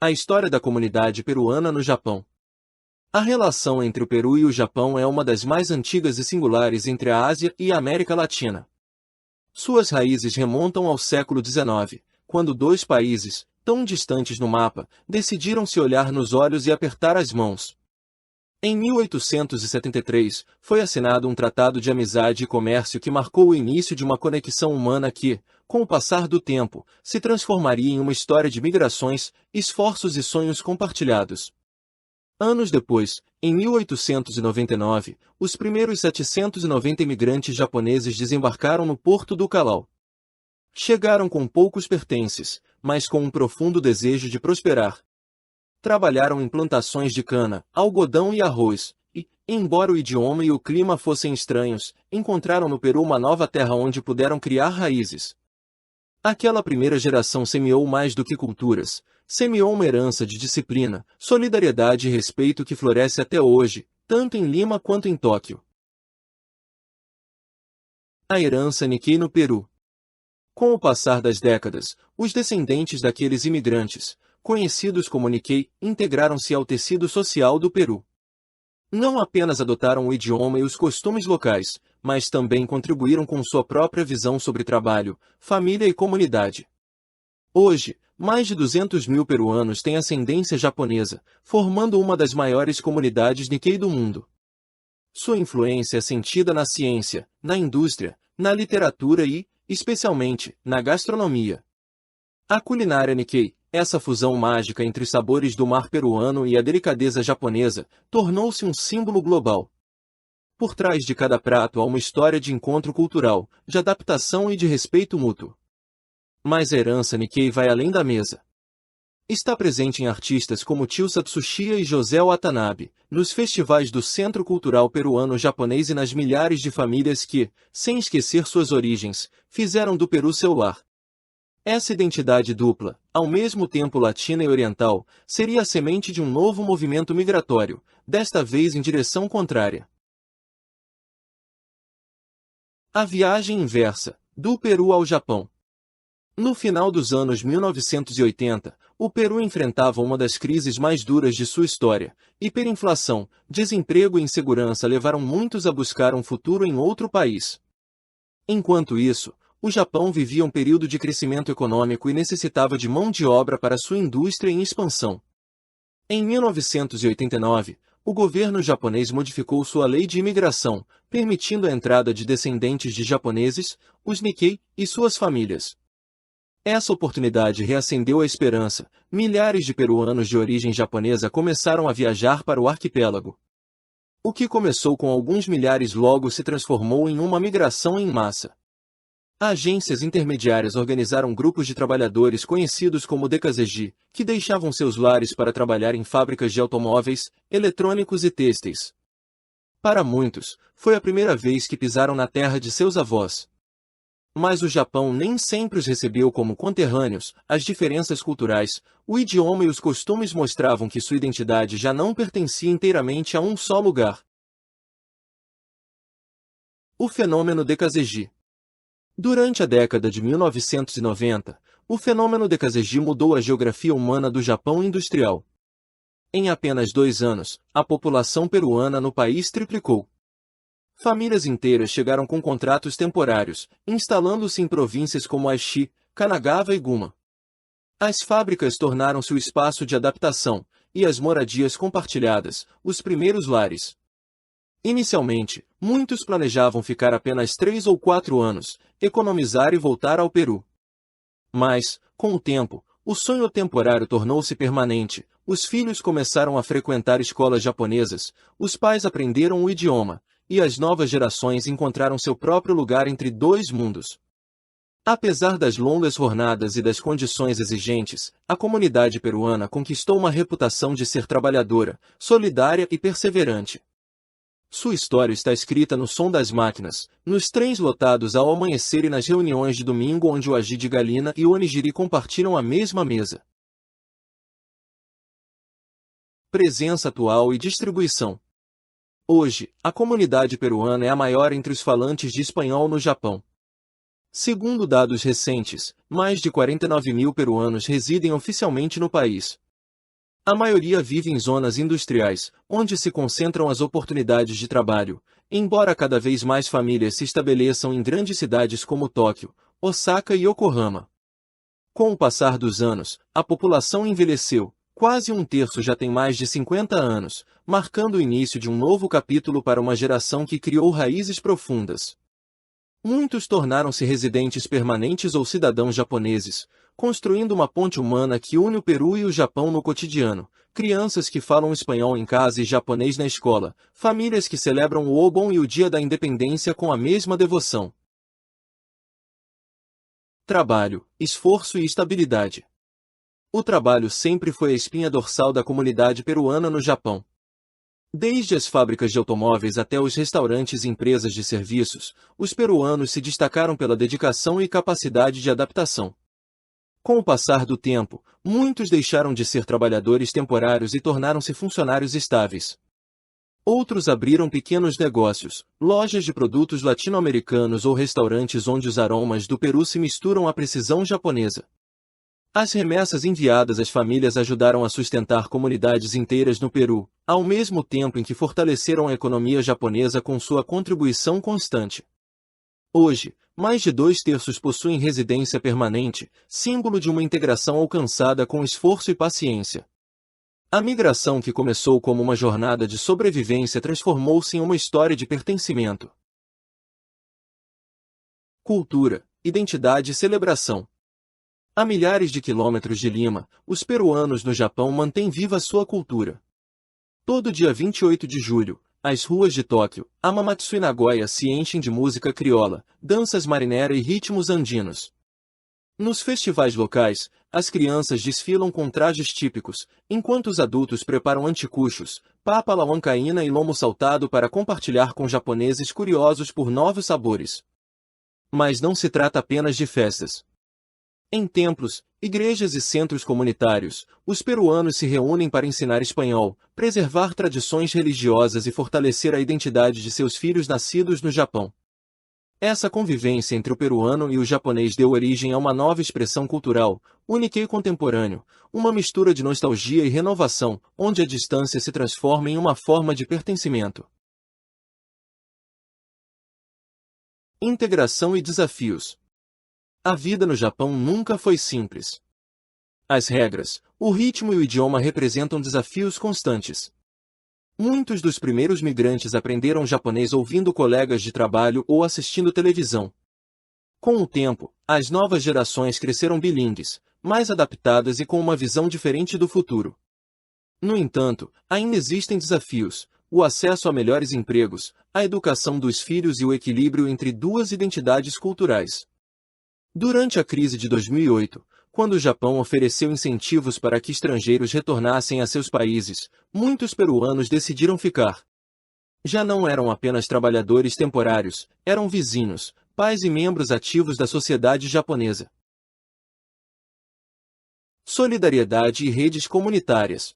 A história da comunidade peruana no Japão. A relação entre o Peru e o Japão é uma das mais antigas e singulares entre a Ásia e a América Latina. Suas raízes remontam ao século XIX, quando dois países, tão distantes no mapa, decidiram se olhar nos olhos e apertar as mãos. Em 1873, foi assinado um tratado de amizade e comércio que marcou o início de uma conexão humana que, com o passar do tempo, se transformaria em uma história de migrações, esforços e sonhos compartilhados. Anos depois, em 1899, os primeiros 790 imigrantes japoneses desembarcaram no porto do Callao. Chegaram com poucos pertences, mas com um profundo desejo de prosperar. Trabalharam em plantações de cana, algodão e arroz, e, embora o idioma e o clima fossem estranhos, encontraram no Peru uma nova terra onde puderam criar raízes. Aquela primeira geração semeou mais do que culturas, semeou uma herança de disciplina, solidariedade e respeito que floresce até hoje, tanto em Lima quanto em Tóquio. A herança Nikkei no Peru. Com o passar das décadas, os descendentes daqueles imigrantes, conhecidos como Nikkei, integraram-se ao tecido social do Peru. Não apenas adotaram o idioma e os costumes locais, mas também contribuíram com sua própria visão sobre trabalho, família e comunidade. Hoje, mais de 200 mil peruanos têm ascendência japonesa, formando uma das maiores comunidades Nikkei do mundo. Sua influência é sentida na ciência, na indústria, na literatura e, especialmente, na gastronomia. A culinária Nikkei, essa fusão mágica entre os sabores do mar peruano e a delicadeza japonesa, tornou-se um símbolo global. Por trás de cada prato há uma história de encontro cultural, de adaptação e de respeito mútuo. Mas a herança Nikkei vai além da mesa. Está presente em artistas como Chilsa Tsuchiya e José Watanabe, nos festivais do Centro Cultural Peruano-Japonês e nas milhares de famílias que, sem esquecer suas origens, fizeram do Peru seu lar. Essa identidade dupla, ao mesmo tempo latina e oriental, seria a semente de um novo movimento migratório, desta vez em direção contrária. A viagem inversa, do Peru ao Japão. No final dos anos 1980, o Peru enfrentava uma das crises mais duras de sua história. Hiperinflação, desemprego e insegurança levaram muitos a buscar um futuro em outro país. Enquanto isso, o Japão vivia um período de crescimento econômico e necessitava de mão de obra para sua indústria em expansão. Em 1989, o governo japonês modificou sua lei de imigração, permitindo a entrada de descendentes de japoneses, os Nikkei, e suas famílias. Essa oportunidade reacendeu a esperança. Milhares de peruanos de origem japonesa começaram a viajar para o arquipélago. O que começou com alguns milhares logo se transformou em uma migração em massa. Agências intermediárias organizaram grupos de trabalhadores conhecidos como dekazeji, que deixavam seus lares para trabalhar em fábricas de automóveis, eletrônicos e têxteis. Para muitos, foi a primeira vez que pisaram na terra de seus avós. Mas o Japão nem sempre os recebeu como conterrâneos. As diferenças culturais, o idioma e os costumes mostravam que sua identidade já não pertencia inteiramente a um só lugar. O fenômeno dekazeji. Durante a década de 1990, o fenômeno dekazeji mudou a geografia humana do Japão industrial. Em apenas 2 anos, a população peruana no país triplicou. Famílias inteiras chegaram com contratos temporários, instalando-se em províncias como Aichi, Kanagawa e Guma. As fábricas tornaram-se o espaço de adaptação, e as moradias compartilhadas, os primeiros lares. Inicialmente, muitos planejavam ficar apenas 3 ou 4 anos, economizar e voltar ao Peru. Mas, com o tempo, o sonho temporário tornou-se permanente, os filhos começaram a frequentar escolas japonesas, os pais aprenderam o idioma, e as novas gerações encontraram seu próprio lugar entre dois mundos. Apesar das longas jornadas e das condições exigentes, a comunidade peruana conquistou uma reputação de ser trabalhadora, solidária e perseverante. Sua história está escrita no som das máquinas, nos trens lotados ao amanhecer e nas reuniões de domingo onde o aji de galinha e o onigiri compartilham a mesma mesa. Presença atual e distribuição. Hoje, a comunidade peruana é a maior entre os falantes de espanhol no Japão. Segundo dados recentes, mais de 49 mil peruanos residem oficialmente no país. A maioria vive em zonas industriais, onde se concentram as oportunidades de trabalho, embora cada vez mais famílias se estabeleçam em grandes cidades como Tóquio, Osaka e Yokohama. Com o passar dos anos, a população envelheceu, quase um terço já tem mais de 50 anos, marcando o início de um novo capítulo para uma geração que criou raízes profundas. Muitos tornaram-se residentes permanentes ou cidadãos japoneses, construindo uma ponte humana que une o Peru e o Japão no cotidiano. Crianças que falam espanhol em casa e japonês na escola, famílias que celebram o Obon e o Dia da Independência com a mesma devoção. Trabalho, esforço e estabilidade. O trabalho sempre foi a espinha dorsal da comunidade peruana no Japão. Desde as fábricas de automóveis até os restaurantes e empresas de serviços, os peruanos se destacaram pela dedicação e capacidade de adaptação. Com o passar do tempo, muitos deixaram de ser trabalhadores temporários e tornaram-se funcionários estáveis. Outros abriram pequenos negócios, lojas de produtos latino-americanos ou restaurantes onde os aromas do Peru se misturam à precisão japonesa. As remessas enviadas às famílias ajudaram a sustentar comunidades inteiras no Peru, ao mesmo tempo em que fortaleceram a economia japonesa com sua contribuição constante. Hoje, mais de 2/3 possuem residência permanente, símbolo de uma integração alcançada com esforço e paciência. A migração que começou como uma jornada de sobrevivência transformou-se em uma história de pertencimento. Cultura, identidade e celebração. A milhares de quilômetros de Lima, os peruanos no Japão mantêm viva sua cultura. Todo dia 28 de julho, as ruas de Tóquio, Hamamatsu e Nagoya se enchem de música crioula, danças marinera e ritmos andinos. Nos festivais locais, as crianças desfilam com trajes típicos, enquanto os adultos preparam anticuchos, papa la huancaína e lomo saltado para compartilhar com japoneses curiosos por novos sabores. Mas não se trata apenas de festas. Em templos, igrejas e centros comunitários, os peruanos se reúnem para ensinar espanhol, preservar tradições religiosas e fortalecer a identidade de seus filhos nascidos no Japão. Essa convivência entre o peruano e o japonês deu origem a uma nova expressão cultural, Uniquei contemporâneo, uma mistura de nostalgia e renovação, onde a distância se transforma em uma forma de pertencimento. Integração e desafios. A vida no Japão nunca foi simples. As regras, o ritmo e o idioma representam desafios constantes. Muitos dos primeiros migrantes aprenderam japonês ouvindo colegas de trabalho ou assistindo televisão. Com o tempo, as novas gerações cresceram bilíngues, mais adaptadas e com uma visão diferente do futuro. No entanto, ainda existem desafios: o acesso a melhores empregos, a educação dos filhos e o equilíbrio entre duas identidades culturais. Durante a crise de 2008, quando o Japão ofereceu incentivos para que estrangeiros retornassem a seus países, muitos peruanos decidiram ficar. Já não eram apenas trabalhadores temporários, eram vizinhos, pais e membros ativos da sociedade japonesa. Solidariedade e redes comunitárias.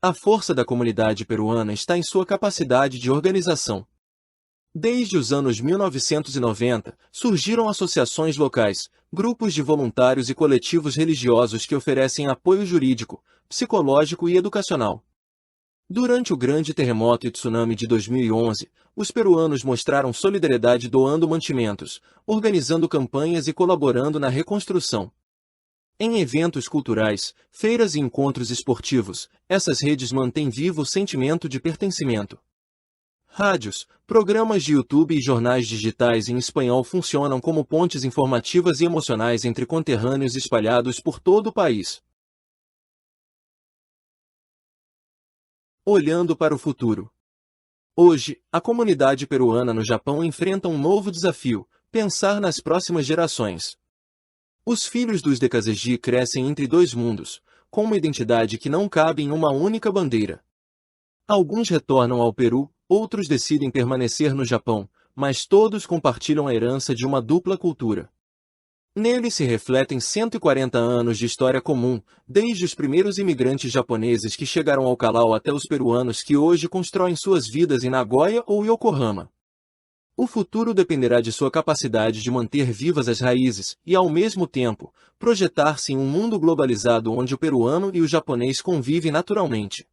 A força da comunidade peruana está em sua capacidade de organização. Desde os anos 1990, surgiram associações locais, grupos de voluntários e coletivos religiosos que oferecem apoio jurídico, psicológico e educacional. Durante o grande terremoto e tsunami de 2011, os peruanos mostraram solidariedade doando mantimentos, organizando campanhas e colaborando na reconstrução. Em eventos culturais, feiras e encontros esportivos, essas redes mantêm vivo o sentimento de pertencimento. Rádios, programas de YouTube e jornais digitais em espanhol funcionam como pontes informativas e emocionais entre conterrâneos espalhados por todo o país. Olhando para o futuro. Hoje, a comunidade peruana no Japão enfrenta um novo desafio: pensar nas próximas gerações. Os filhos dos Dekazeji crescem entre dois mundos, com uma identidade que não cabe em uma única bandeira. Alguns retornam ao Peru, outros decidem permanecer no Japão, mas todos compartilham a herança de uma dupla cultura. Nele se refletem 140 anos de história comum, desde os primeiros imigrantes japoneses que chegaram ao Callao até os peruanos que hoje constroem suas vidas em Nagoya ou Yokohama. O futuro dependerá de sua capacidade de manter vivas as raízes e, ao mesmo tempo, projetar-se em um mundo globalizado onde o peruano e o japonês convivem naturalmente.